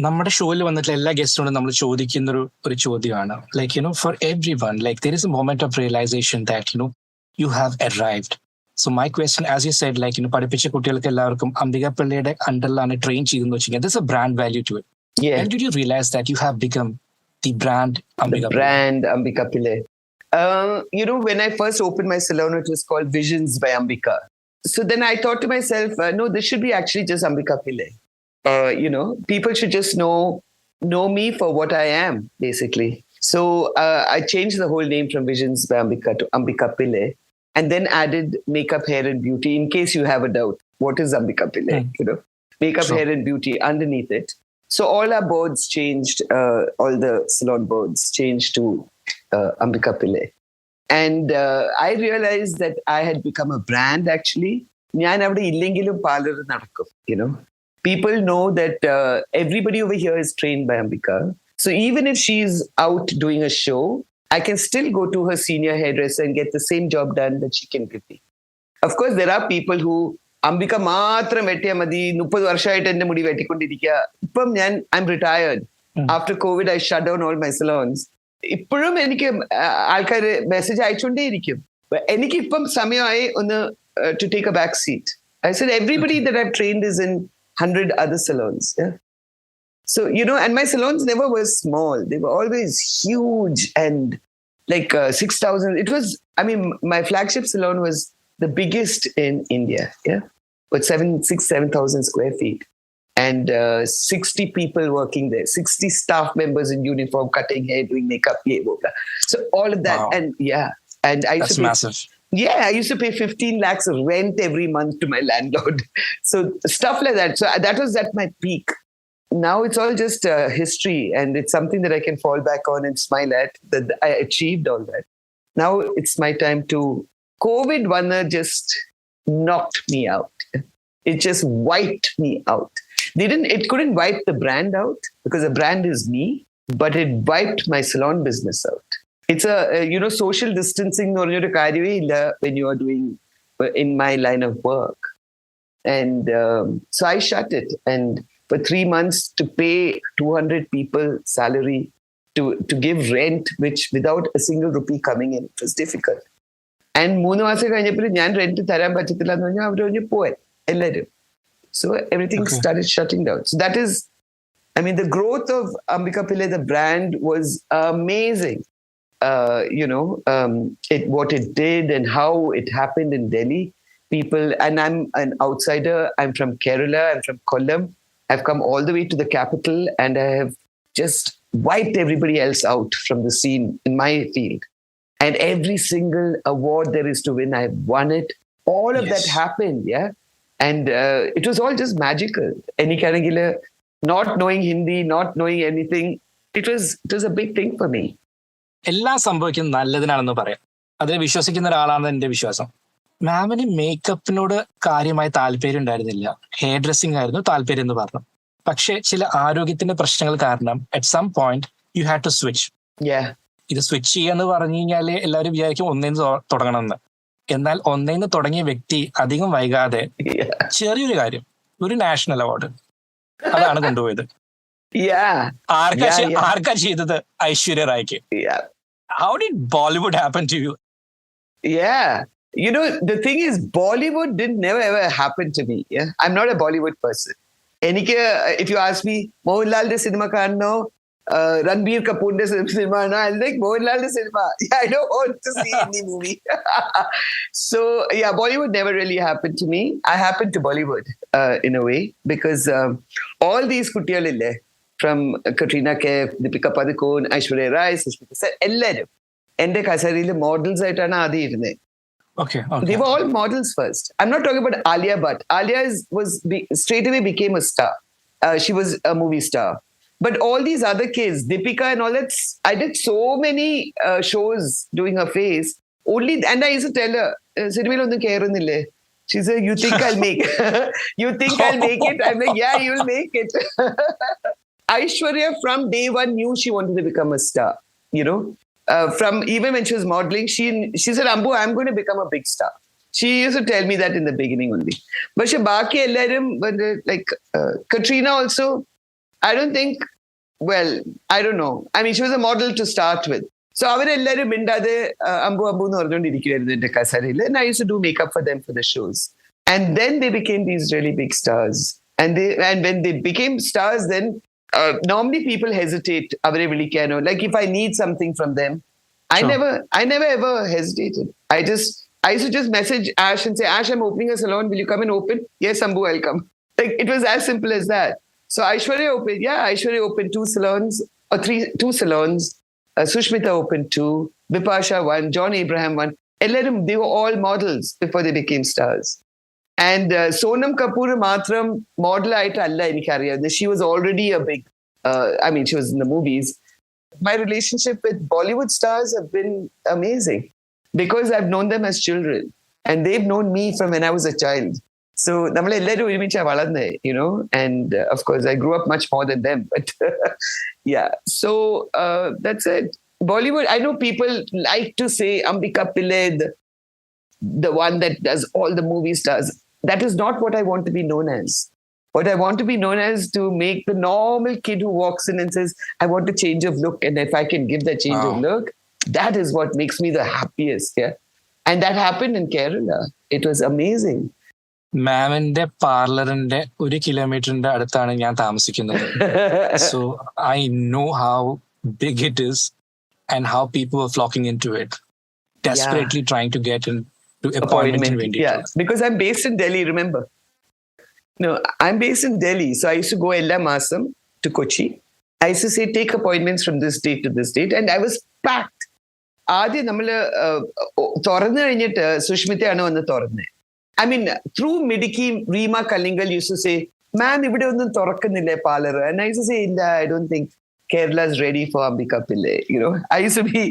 നമ്മുടെ ഷോയിൽ വന്നിട്ടുള്ള എല്ലാ ഗസ്റ്റിനോടും നമ്മൾ ചോദിക്കുന്ന ഒരു ചോദ്യമാണ് like for every one like there is a moment of realisation that you have arrived. So my question as you said like പഠിപ്പിച്ച കുട്ടികൾക്ക് എല്ലാവർക്കും അംബിക പിള്ളയുടെ അണ്ടറിലാണ് ട്രെയിൻ ചെയ്തെന്ന് വെച്ചാൽ there is a brand value to it. When did you realize that you have become the brand Ambika Pillai? Brand Ambika Pillai. When I first opened my salon, it was called Visions by Ambika. So then I thought to myself, no, this should be actually just Ambika Pillai. People should just know me for what I am, basically. So I changed the whole name from Visions by Ambika to Ambika Pillai, and then added makeup, hair, and beauty. In case you have a doubt, what is Ambika Pillai? Makeup, hair, and beauty underneath it. So all our boards changed. All the salon boards changed to Ambika Pillai. And I realized that I had become a brand actually. ഞാൻ അവിടെ ഇല്ലെങ്കിലും parlour നടക്കും. People know that everybody over here is trained by Ambika. So even if she's out doing a show, I can still go to her senior hairdresser and get the same job done that she can give me. Of course, there are people who Ambika മാത്രം വെട്ടിയാൽ മതി, 30 വർഷമായിട്ട് എന്റെ മുടി വെട്ടിക്കൊണ്ടിരിക്കുക. ഇപ്പം I'm retired. After COVID, I shut down all my salons. ഇപ്പോഴും എനിക്ക് ആൾക്കാർ message അയച്ചുകൊണ്ടേയിരിക്കും. എനിക്കിപ്പം സമയമായി ഒന്ന് to take a back seat. I said everybody that I've trained is in 100 other salons. So and my salons never were small. They were always huge and like 6,000. It was, my flagship salon was the biggest in India. But 7,000 square feet. And 60 people working there, 60 staff members in uniform, cutting hair, doing makeup, so all of that. Wow. And and that's massive. I used to pay 15 lakhs of rent every month to my landlord. So stuff like that. So that was at my peak. Now it's all just history, and it's something that I can fall back on and smile at, that I achieved all that. Now it's my time to... COVID just knocked me out. It just wiped me out. It couldn't wipe the brand out because the brand is me, but it wiped my salon business out. It's a social distancing when you are doing in my line of work. And so I shut it. And for 3 months to pay 200 people salary to give rent, which without a single rupee coming in, it was difficult. And 3 മാസം കഴിഞ്ഞപ്പോൾ ഞാൻ rent തരാൻ പറ്റത്തില്ല എന്ന് പറഞ്ഞാൽ അവർ പറഞ്ഞ് പോയി എല്ലാവരും. So everything started shutting down. So that is, I mean, the growth of Ambika Pillai, the brand, was amazing. What it did and how it happened in Delhi. People, and I'm an outsider. I'm from Kerala. I'm from Kollam. I've come all the way to the capital, and I have just wiped everybody else out from the scene in my field. And every single award there is to win, I've won it. All of that happened, yeah. And it was all just magical. Any kind of not knowing Hindi, not knowing anything, it was a big thing for me. എല്ലാം സംഭവിക്കുന്നത് നല്ലതിനാണെന്ന് പറയാം. അതിനെ വിശ്വസിക്കുന്ന ഒരാളാണ് എന്റെ വിശ്വാസം. മാമിന് മേക്കപ്പിനോട് കാര്യമായി താല്പര്യം ഉണ്ടായിരുന്നില്ല, ഹെയർ ഡ്രസ്സിംഗ് ആയിരുന്നു താല്പര്യം എന്ന് പറഞ്ഞു. പക്ഷെ ചില ആരോഗ്യത്തിന്റെ പ്രശ്നങ്ങൾ കാരണം at some point you had to switch. ഇത് സ്വിച്ച് ചെയ്യാന്ന് പറഞ്ഞു കഴിഞ്ഞാല് എല്ലാവരും വിചാരിക്കും ഒന്നേന്ന് തുടങ്ങണമെന്ന്. എന്നാൽ ഒന്നേന്ന് തുടങ്ങിയ വ്യക്തി അധികം വൈകാതെ ചെറിയൊരു കാര്യം, ഒരു നാഷണൽ അവാർഡ് അതാണ് കൊണ്ടുപോയത്. ആർക്കാ ചെയ്തത്? Aishwarya റായ്ക്ക്. How did Bollywood happen to you? Yeah. The thing is, Bollywood didn't never ever happen to me. Yeah, I'm not a Bollywood person. If you ask me, Mohanlal de cinema kanno, Ranbir Kapoor de cinema, no, I'll like Mohanlal de cinema. Yeah, I don't want to see any movie. So yeah, Bollywood never really happened to me. I happened to Bollywood in a way because all these kuttiyalille from Katrina Kaif, Deepika Padukone, Aishwarya Rai, Sushmita Sen, എല്ലാരും എന്റെ കസേരയിലെ models ആയിട്ടാണ് ആദ്യം ഇരുന്നത്. They were all models first. I'm not talking about Alia Bhatt. Alia straight away became a star. She was a movie star. But all these other kids, Deepika and all that, I did so many shows doing her face. And I used to tell her, cinema onnu kerunille. She said, you think I'll make you think I'll make it? I'm like, yeah, you'll make it. Aishwarya from day one knew she wanted to become a star. From even when she was modeling, she said, Ambu, I'm going to become a big star. She used to tell me that in the beginning only. But she baki ellarum, like Katrina also, I don't think, well, I don't know. I mean, she was a model to start with. So avarellarum mindade Ambu nu orthondirikirunnu ende kasarile, and I used to do makeup for them for the shows. And then they became these really big stars. And when they became stars, then normally people hesitate. Like if I need something from them, I never ever hesitated. I used to just message Ash and say, Ash, I'm opening a salon. Will you come and open? Yes, Ambu, I'll come. Like it was as simple as that. So Aishwarya opened 2 salons or 2 salons. Sushmita opened 2. Bipasha 1. John Abraham 1. They were all models before they became stars. And Sonam Kapoor matram model aita alla enikariya. She was already a big, she was in the movies. My relationship with Bollywood stars have been amazing because I've known them as children and they've known me from when I was a child. So nammal ellarum ഒരുമിച്ചാ വളർന്നേ, and of course I grew up much more than them. But yeah, so that's it. Bollywood, I know people like to say Ambika Pillai, the one that does all the movie stars. That is not what I want to be known as. What I want to be known as to make the normal kid who walks in and says, I want a change of look. And if I can give that change of look, that is what makes me the happiest. Yeah. And that happened in Kerala. It was amazing. മാമിന്റെ പാർലറിന്റെ 1 കിലോമീറ്ററിന്റെ അടുത്താണ് ഞാൻ താമസിക്കുന്നത്. So I know how big it is and how people were flocking into it, desperately trying to get into appointment. Yeah, because I'm based in Delhi, remember? No, I'm based in Delhi. So I used to go ella masam to Kochi. I used to say, take appointments from this date to this date. And I was packed. ആദ്യം നമ്മൾ തുറന്നു കഴിഞ്ഞിട്ട് സുഷ്മിതയാണ് വന്ന് തുറന്നേ. I mean, through Midiki, Reema Kalingal used to say, ma'am, ഇവിടെ ഒന്നും തുറക്കുന്നില്ലേ parlour? And I used to say, I don't think Kerala is ready for Ambika Pillai. I used to be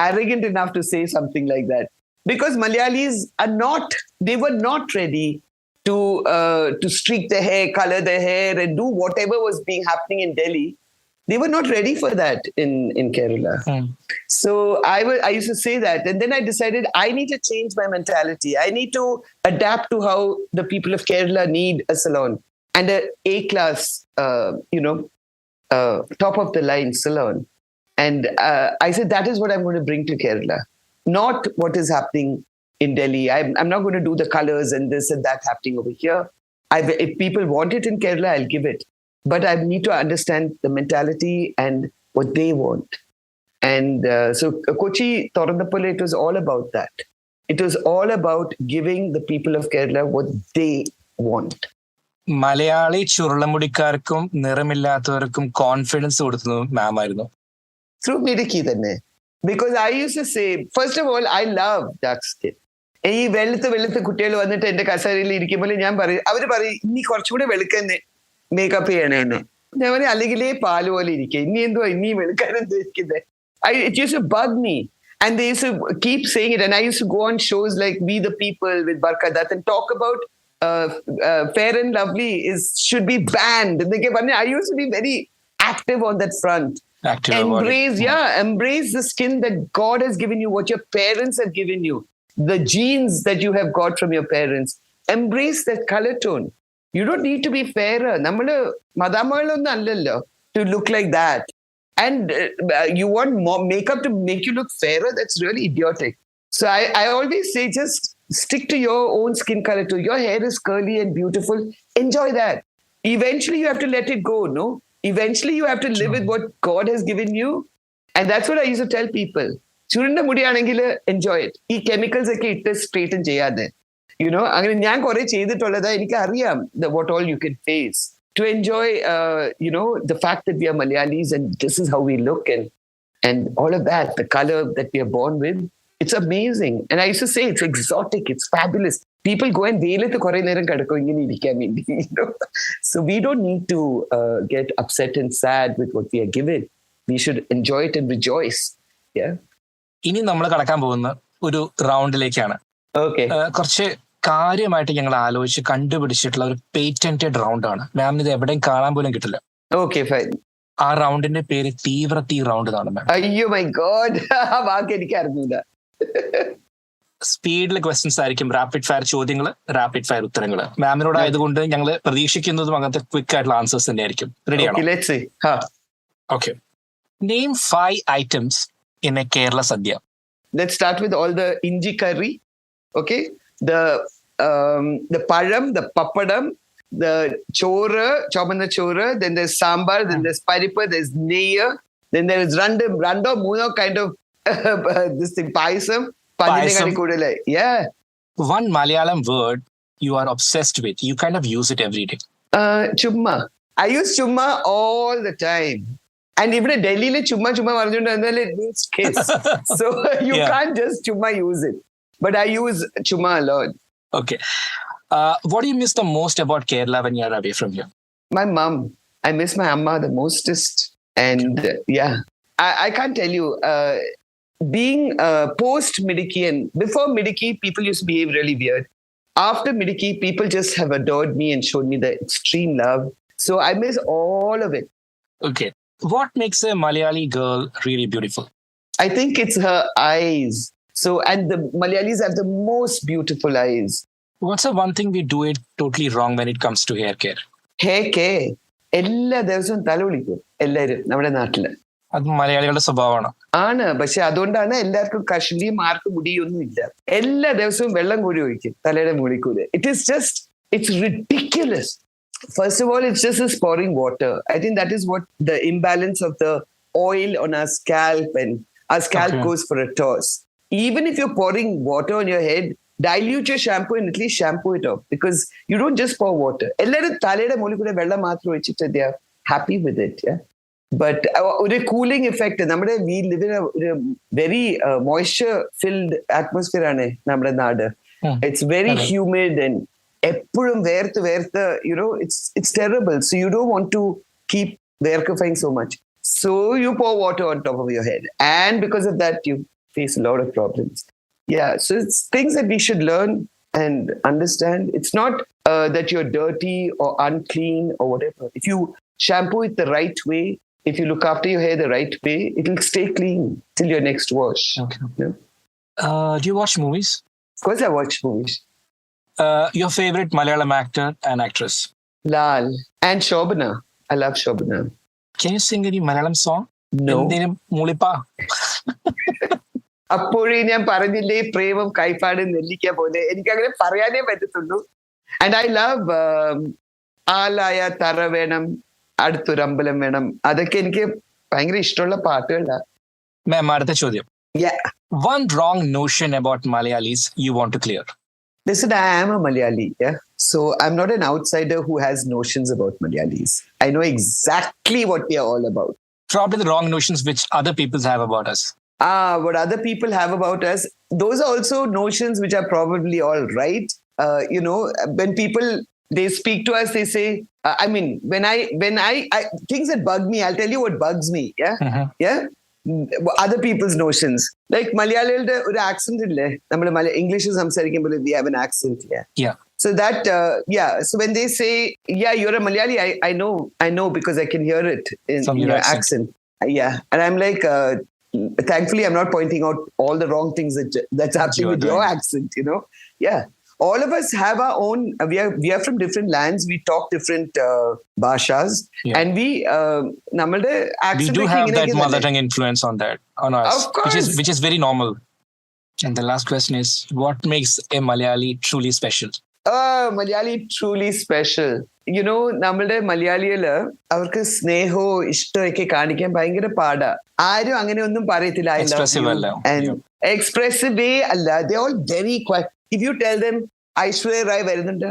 arrogant enough to say something like that. Because Malayalis they were not ready to streak their hair, color their hair, and do whatever was happening in Delhi. They were not ready for that in Kerala. So I used to say that. And then I decided I need to change my mentality. I need to adapt to how the people of Kerala need a salon. And a A-class, top of the line salon. And I said, that is what I'm going to bring to Kerala. Not what is happening in Delhi. I'm not going to do the colors and this and that happening over here. If people want it in Kerala, I'll give it. But I need to understand the mentality and what they want. And so Kochi, Thorunnappally, it was all about that. It was all about giving the people of Kerala what they want. Malayali ചുരുളമുടിക്കാർക്കും നിറമില്ലാത്തവർക്കും confidence കൊടുത്തത് ma'am ആയിരുന്നു. Through Midiki തന്നെ. Because I used to say, first of all, I love dark skin. ഈ വെളുത്ത കുട്ടികൾ വന്നിട്ട് എന്റെ കസേരയിൽ ഇരിക്കുമ്പോൾ ഞാൻ പറയും, അവര് പറയും ഇനി കുറച്ചുകൂടെ വെളുക്കന്നെ മേക്കപ്പ് ചെയ്യണേന്ന്. ഞാൻ പറയും അല്ലെങ്കിലേ പാല് പോലെ ഇരിക്കുക, ഇനി എന്തുവാ ഇനി വെളുക്കാൻ ഉദ്ദേശിക്കുന്നത്. It used to bug me. And they used to keep saying it. And I used to go on shows like We the People with Barkadat and talk about Fair and Lovely should be banned. And I used to be very active on that front. Embrace the skin that God has given you, what your parents have given you, the genes that you have got from your parents. Embrace that color tone. You don't need to be fairer. Nammal madamagalonnu allallo to look like that. And you want more makeup to make you look fairer? That's really idiotic. So I always say, just stick to your own skin color too. Your hair is curly and beautiful. Enjoy that. Eventually you have to let it go, no? Eventually you have to live with what God has given you. And that's what I used to tell people. Churunda mudiyanengil enjoy it. Ee chemicals okke itte straighten cheyade. You know, അങ്ങനെ ഞാൻ കുറെ ചെയ്തിട്ടുള്ളതാ, എനിക്ക് അറിയാം what all you can face. To enjoy, the fact that we are Malayalis and this is how we look and all of that, the color that we are born with, it's amazing. And I used to say it's exotic, it's fabulous. People go and veelathu kore neram kadakku ingane irikkan vendi. So we don't need to get upset and sad with what we are given. We should enjoy it and rejoice. Yeah. ഇനി നമ്മൾ കടക്കാൻ പോകുന്ന ഒരു റൗണ്ടിലേക്കാണ്. Okay. കുറച്ച് കാര്യമായിട്ട് ഞങ്ങൾ ആലോചിച്ച് കണ്ടുപിടിച്ചിട്ടുള്ള ഒരു പേറ്റന്റഡ് റൗണ്ട് ആണ്. മാമിന് ഇത് എവിടെയും കാണാൻ പോലും കിട്ടില്ല. Okay, fine. ആ റൗണ്ടിന്റെ പേര് തീവ്ര തീ റൗണ്ട് എന്നാണ് മാം. അയ്യോ മൈ ഗോഡ്, ആ വാക്ക് എനിക്ക് അറിഞ്ഞൂല. സ്പീഡിൽ ക്വസ്റ്റ്യൻസ് ആയിരിക്കും, റാപ്പിഡ് ഫയർ ചോദ്യങ്ങൾ, റാപ്പിഡ് ഫയർ ഉത്തരങ്ങൾ. മാമിനോട് ആയതുകൊണ്ട് ഞങ്ങൾ പ്രതീക്ഷിക്കുന്നതും അങ്ങനത്തെ ക്വിക്ക് ആയിട്ടുള്ള ആൻസേഴ്സ് തന്നെയായിരിക്കും. റെഡിയാണോ? Okay. Name 5 items in a Kerala Sadhya. Let's start with all the inji curry. Okay. The param, the papadam, the chora, chomanna chora, then there's sambar, then there's parippa, there's neya, then there is rando moono kind of this thing, paisam. Yeah. One Malayalam word you are obsessed with. You kind of use it every day. Chumma. I use chumma all the time. And even in Delhi, chumma varjundu it means kiss. So you can't just chumma use it. But I use chumma a lot. Okay. What do you miss the most about Kerala when you're away from here? My mom. I miss my amma the mostest. And I can't tell you. Being post-Midiki and before Midiki, people used to behave really weird. After Midiki, people just have adored me and showed me the extreme love. So I miss all of it. Okay. What makes a Malayali girl really beautiful? I think it's her eyes. So, and the Malayalis have the most beautiful eyes. What's the one thing we do it totally wrong when it comes to hair care? Hair care. എല്ലാ ദിവസവും തല കുളിക്കും എല്ലാവരും നമ്മുടെ നാട്ടില്. അത് മലയാളികളുടെ സ്വഭാവമാണ്. ആണ്, പക്ഷെ അതുകൊണ്ടാണ് എല്ലാവർക്കും കഷണ്ടിയും മാർക്കും മുടിയൊന്നും ഇല്ല. എല്ലാ ദിവസവും വെള്ളം കൂടി ഒഴിക്കും തലയുടെ മുകളിൽ. It's ridiculous. First of all, it's just pouring water. I think that is what the imbalance of the oil on our scalp, and our scalp goes for a toss. Even if you're pouring water on your head, dilute your shampoo and at least shampoo it off, because you don't just pour water. Ellarum thaleyude moli kude vellam maathram oyichittu they are happy with it. Yeah. But a cooling effect. We live in a very moisture filled atmosphere aane nammade naadu. It's very humid and eppozhum verthu, it's terrible. So you don't want to keep verkifying so much. So you pour water on top of your head, and because of that you face a lot of problems. Yeah, so it's things that we should learn and understand. It's not that you're dirty or unclean or whatever. If you shampoo it the right way, if you look after your hair the right way, it'll stay clean till your next wash. Okay. Yeah. Do you watch movies? Of course I watch movies. Your favorite Malayalam actor and actress? Lal and Shobana. I love Shobana. Can you sing any Malayalam song? No. Mulipa. അപ്പോഴേ ഞാൻ പറഞ്ഞില്ലേ പ്രേമം കൈപ്പാട് നെല്ലിക്ക പോലെ എനിക്ക് അങ്ങനെ പറയാനേ പറ്റത്തുള്ളൂ. And I love ആലായ തറ വേണം, അടുത്തൊരു അമ്പലം വേണം, അതൊക്കെ എനിക്ക് ഭയങ്കര ഇഷ്ടമുള്ള പാട്ടുകളാണ്. മാം, അടുത്ത ചോദ്യം. Yeah. One wrong notion about Malayalis you want to clear. Listen, I am a Malayali, yeah. So I'm not an outsider who has notions about Malayalis. I know exactly what we are all about. Probably the wrong notions which other people have about us. What other people have about us, those are also notions which are probably all right. When people, they speak to us, they say, when I things that bug me, I'll tell you what bugs me. Yeah. Mhm. Yeah. Other people's notions. Like Malayalayude ഒരു accent ഇല്ലേ, നമ്മൾ English സംസാരിക്കുമ്പോൾ we have an accent. Yeah. So that, so when they say, yeah, you're a Malayali, I know because I can hear it in From your your accent. accent. Yeah. And I'm like, thankfully, I'm not pointing out all the wrong things that's happening You are with your doing. accent, Yeah. All of us have our own, we are from different lands, we talk different bhashas, Yeah. and നമ്മളുടെ We accent do ഒക്കെ have that ഇങ്ങനെയൊക്കെ mother തന്നെ. tongue influence on us, Of course. which is very normal. And the last question is, what makes a Malayali truly special? Malayali truly special. നമ്മളുടെ മലയാളികള് അവർക്ക് സ്നേഹവും ഇഷ്ടമൊക്കെ കാണിക്കാൻ ഭയങ്കര പാടാ. ആരും അങ്ങനെ ഒന്നും പറയത്തില്ല. Expressive അല്ല. എക്സ്പ്രസീവേ അല്ല. They all very quiet. If you tell them Aishwarya Rai വരുന്നുണ്ട്,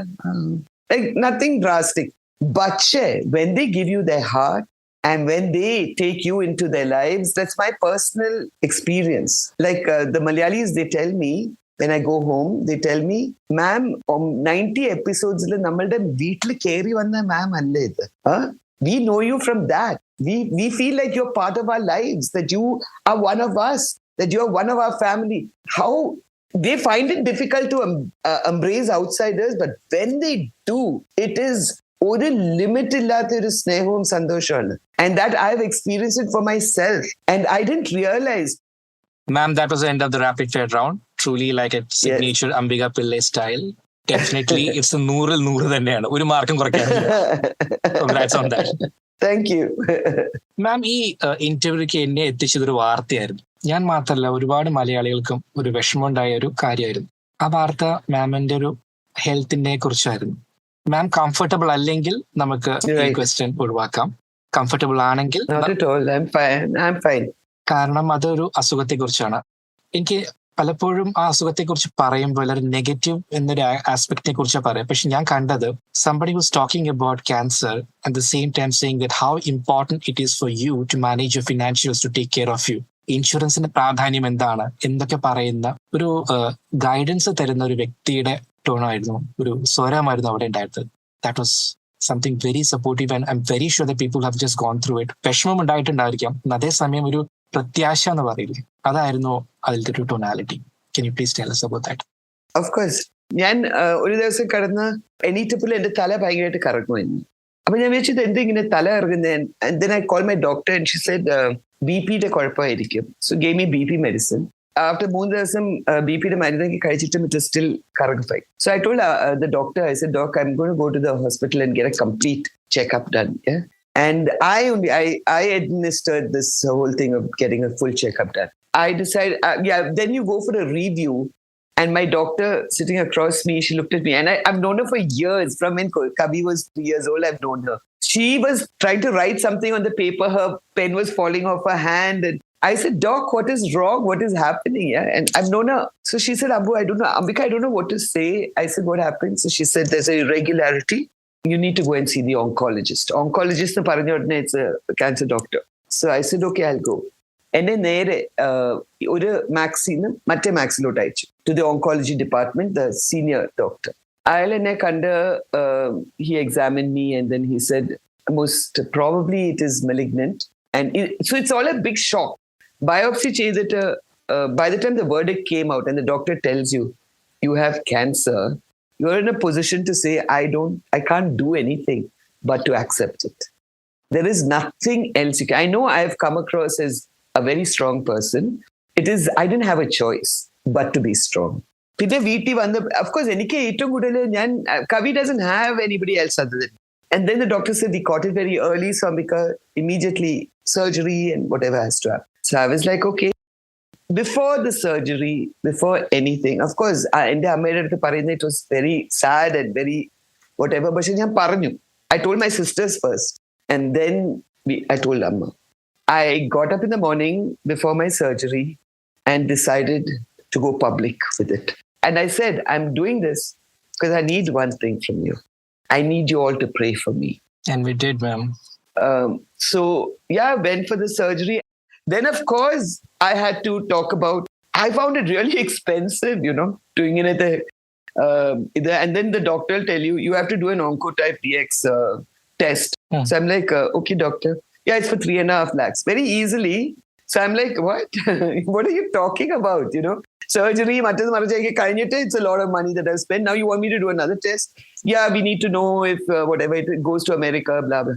like nothing drastic. But when they give you their heart and when they take you into their lives, that's my personal experience. Like the Malayalis, they tell me, when I go home, they tell me, ma'am, 90 episodes നമ്മളുടെ വീട്ടിൽ കയറി വന്ന മാം അല്ലേ ഇത്? We know you from that. We feel like you're part of our lives, that you are one of us, that you are one of our family. How they find it difficult to embrace outsiders, but when they do, it is ഒരു limit ഇല്ലാത്ത ഒരു സ്നേഹവും സന്തോഷമാണ്. And that I've experienced it for myself. And I didn't realize. Ma'am, that was the end of the rapid fire round. Truly like a signature Ambika Pillai style. Definitely, it's a 100 തന്നെയാണ്. ഒരു മാർക്കും കുറയ്ക്കാനില്ല. Congrats on that. Thank you. മാം, ഈ ഇന്റർവ്യൂക്ക് എന്നെ എത്തിച്ചതൊരു വാർത്തയായിരുന്നു. ഞാൻ മാത്രമല്ല, ഒരുപാട് മലയാളികൾക്കും ഒരു വിഷമമുണ്ടായ ഒരു കാര്യമായിരുന്നു. ആ വാർത്ത മാമിന്റെ ഒരു ഹെൽത്തിനെ കുറിച്ചായിരുന്നു. മാം കംഫർട്ടബിൾ അല്ലെങ്കിൽ നമുക്ക് ഈ ക്വസ്റ്റ്യൻ ഒഴിവാക്കാം. കംഫർട്ടബിൾ ആണെങ്കിൽ Not at all. I'm fine. കാരണം അതൊരു അസുഖത്തെ കുറിച്ചാണ്. എനിക്ക് പലപ്പോഴും ആ അസുഖത്തെ കുറിച്ച് പറയുമ്പോൾ ഒരു നെഗറ്റീവ് എന്നൊരു ആസ്പെക്ടിനെ കുറിച്ചാണ് പറയാം. പക്ഷെ ഞാൻ കണ്ടത് somebody was talking about cancer at the same time saying that how important it is for you to manage your financials to take care of you. ഇൻഷുറൻസിന്റെ പ്രാധാന്യം എന്താണ് എന്തൊക്കെ പറയുന്ന ഒരു ഗൈഡൻസ് തരുന്ന ഒരു വ്യക്തിയുടെ ടോണായിരുന്നു, ഒരു സ്വരമായിരുന്നു അവിടെ ഉണ്ടായിരുന്നത്. That was something very supportive and I am very sure that people have just gone through it. വിഷമം ഉണ്ടായിട്ടുണ്ടായിരിക്കാം, അതേസമയം ഒരു പ്രത്യാശ എന്ന് പറയില്ലേ, അതായിരുന്നു അതിലത്തെ ഒരു tonality. Can you please tell us about that? Of course. ഞാൻ ഒരു ദിവസം കിടന്ന് എണീറ്റപ്പോൾ എന്റെ തല ഭയങ്കരമായിട്ട് കറങ്ങുമായിരുന്നു. അപ്പൊ ഞാൻ വിചാരിച്ചത് എന്ത് ഇങ്ങനെ തല ഇറങ്ങുന്നത്. And then I called my doctor and she said ബിപിയുടെ കുഴപ്പമായിരിക്കും. So gave me BP medicine. After 3 ദിവസം ബിപിയുടെ മരുന്നൊക്കെ കഴിച്ചിട്ടും it was still കറങ്ങിപ്പോയി. So I told the doctor, I said, Doc, I'm going to go to the hospital and get a complete checkup done. Yeah. And I administered this whole thing of getting a full checkup done. I decided, then you go for a review. And my doctor sitting across me, she looked at me. And I've known her for years. From when Kabi was 3 years old, I've known her. She was trying to write something on the paper. Her pen was falling off her hand. And I said, Doc, what is wrong? What is happening? Yeah? And I've known her. So she said, Ambu, I don't know. Ambika, I don't know what to say. I said, what happened? So she said, there's an irregularity. You need to go and see the oncologist. Oncologist, it's a cancer doctor. So I said, okay, I'll go. എന്നെ നേരെ ഒരു മാക്സിന്ന് മറ്റേ മാക്സിലോട്ട് അയച്ചു, to the oncology department, the senior doctor. അയാൾ എന്നെ കണ്ട് he examine me and then he said most probably it is malignant. And so it's all a big shock. Biopsy ചെയ്തിട്ട് by the time the verdict came out and the doctor tells you you have cancer, you're in a position to say, I can't do anything but to accept it. There is nothing else you can. I know I've come across as a very strong person. I didn't have a choice but to be strong. Of course, Kavi doesn't have anybody else other than. And then the doctor said, we caught it very early, so Ambika, immediately surgery and whatever has to happen. So I was like, okay. before the surgery, before anything, of course, എൻ്റെ അമ്മയുടെ അടുത്ത് പറയുന്നത് it was very sad and very whatever. പക്ഷെ ഞാൻ പറഞ്ഞു. I told my sisters first, and then I told Amma. I got up in the morning before my surgery and decided to go public with it. And I said, I'm doing this because I need one thing from you. I need you all to pray for me. And we did, ma'am. So, yeah, went for the surgery. Then, of course, I had to talk about, I found it really expensive, doing it at the, and then the doctor will tell you, you have to do an oncotype DX test. So I'm like, okay, doctor. Yeah, it's for 3.5 lakhs. Very easily. So I'm like, what? What are you talking about, Surgery, it's a lot of money that I've spent. Now you want me to do another test? Yeah, we need to know if whatever, it goes to America, blah, blah.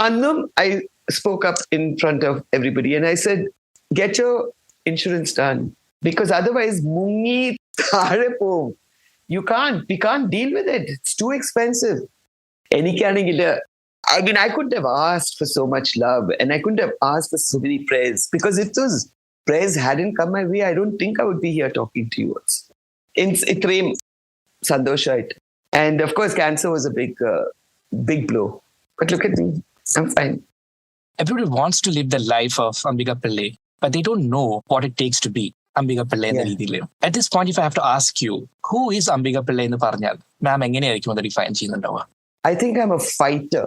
Annam, I spoke up in front of everybody and I said, get your insurance done. Because otherwise, mungi thare po. We can't deal with it. It's too expensive. I mean, I couldn't have asked for so much love and I couldn't have asked for so many prayers, because if those prayers hadn't come my way, I don't think I would be here talking to you. It's itrem sandoshait. And of course, cancer was a big blow. But look at me, I'm fine. Everybody wants to live the life of Ambika Pillai, but they don't know what it takes to be Ambika Pillai in the രീതിയിൽ. At this point, if I have to ask you, who is Ambika Pillai എന്ന് പറഞ്ഞാൽ മാം എങ്ങനെയായിരിക്കും അത് define ചെയ്യുന്നുണ്ടാവുക? I think I'm a fighter.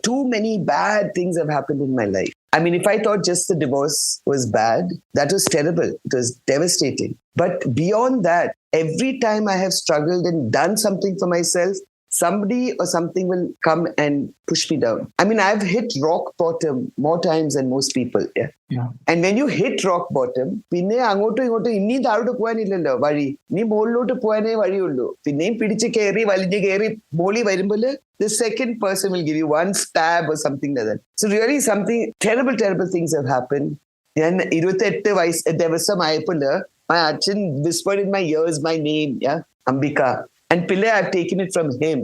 Too many bad things have happened in my life. I mean, if I thought just the divorce was bad, that was terrible. It was devastating. But beyond that, every time I have struggled and done something for myself, somebody or something will come and push me down. I mean, I've hit rock bottom more times than most people. Yeah. And when you hit rock bottom, പിന്നെ അങ്ങോട്ടും ഇങ്ങോട്ടും ഇനി താഴോട്ട് പോകാനില്ലല്ലോ വഴി. നീ മുകളിലോട്ട് പോകാനേ വഴിയുള്ളൂ. പിന്നെയും പിടിച്ച് കയറി വലിഞ്ഞ് കയറി മോളി വരുമ്പോൾ the second person will give you one stab or something like that. So really something terrible things have happened. ഞാൻ 28 ദിവസമായപ്പോൾ my അച്ഛൻ whispered in my ears my name, yeah, Ambika. And Pillai, I've taken it from him.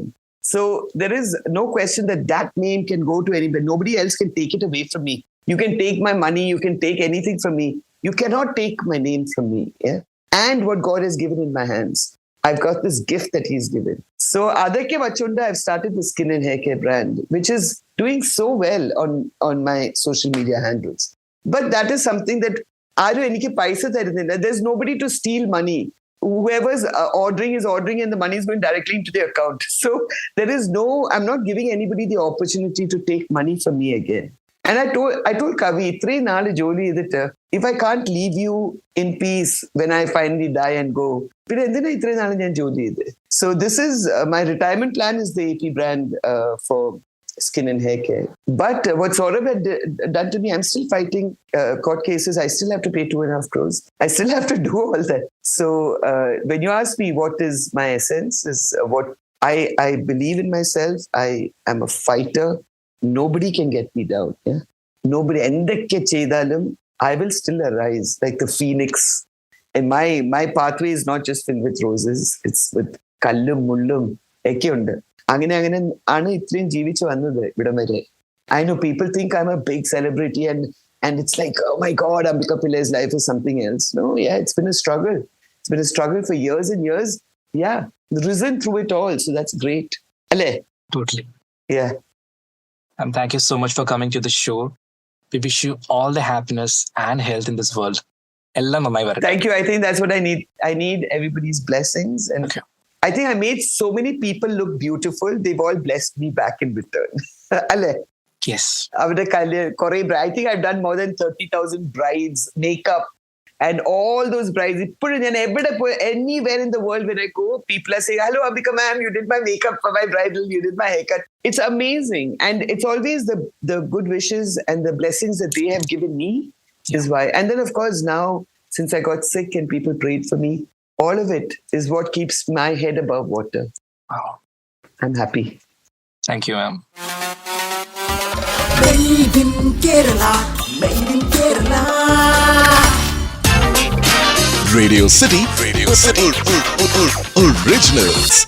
So there is no question that name can go to anybody. Nobody else can take it away from me. You can take my money. You can take anything from me. You cannot take my name from me. Yeah? And what God has given in my hands. I've got this gift that he's given. So Adake Vachunda, I've started the skin and hair care brand, which is doing so well on my social media handles. But that is something that there's nobody to steal money. Whoever's ordering is ordering and the money is going directly into their account. So I'm not giving anybody the opportunity to take money from me again. And I told Kavi, if I can't leave you in peace when I finally die and go, so this is my retirement plan is the AP brand for skin and hair care. But what Saurabh had done to me, I'm still fighting court cases. I still have to pay 2.5 crores. I still have to do all that. So when you ask me what is my essence, is what I believe in myself. I am a fighter. Nobody can get me down. Yeah? Nobody. I will still arise like the phoenix. And my pathway is not just filled with roses. It's with kallum, mullum, ekkundu. അങ്ങനെ ആണ് ഇത്രയും ജീവിച്ചു വന്നത് ഇവിടം വരെ. I know people think I'm a big celebrity and it's like, oh my God, Ambika Pillai's life is something else. No, yeah, it's been a struggle. It's been a struggle for years and years. Yeah, risen through it all. So that's great. Ale. Totally. Yeah. And thank you so much for coming to the show. We wish you all the happiness and health in this world. Thank you. I think that's what I need. I need everybody's blessings. And okay. I think I made so many people look beautiful. They've all blessed me back in return. Yes. I think I've done more than 30,000 brides, makeup, and all those brides. Anywhere in the world when I go, people are saying, hello, Ambika ma'am, you did my makeup for my bridal, you did my haircut. It's amazing. And it's always the good wishes and the blessings that they have given me is why. And then, of course, now, since I got sick and people prayed for me, all of it is what keeps my head above water. Wow. I'm happy. Thank you, ma'am. Made in Kerala, made in Kerala. Radio City Originals.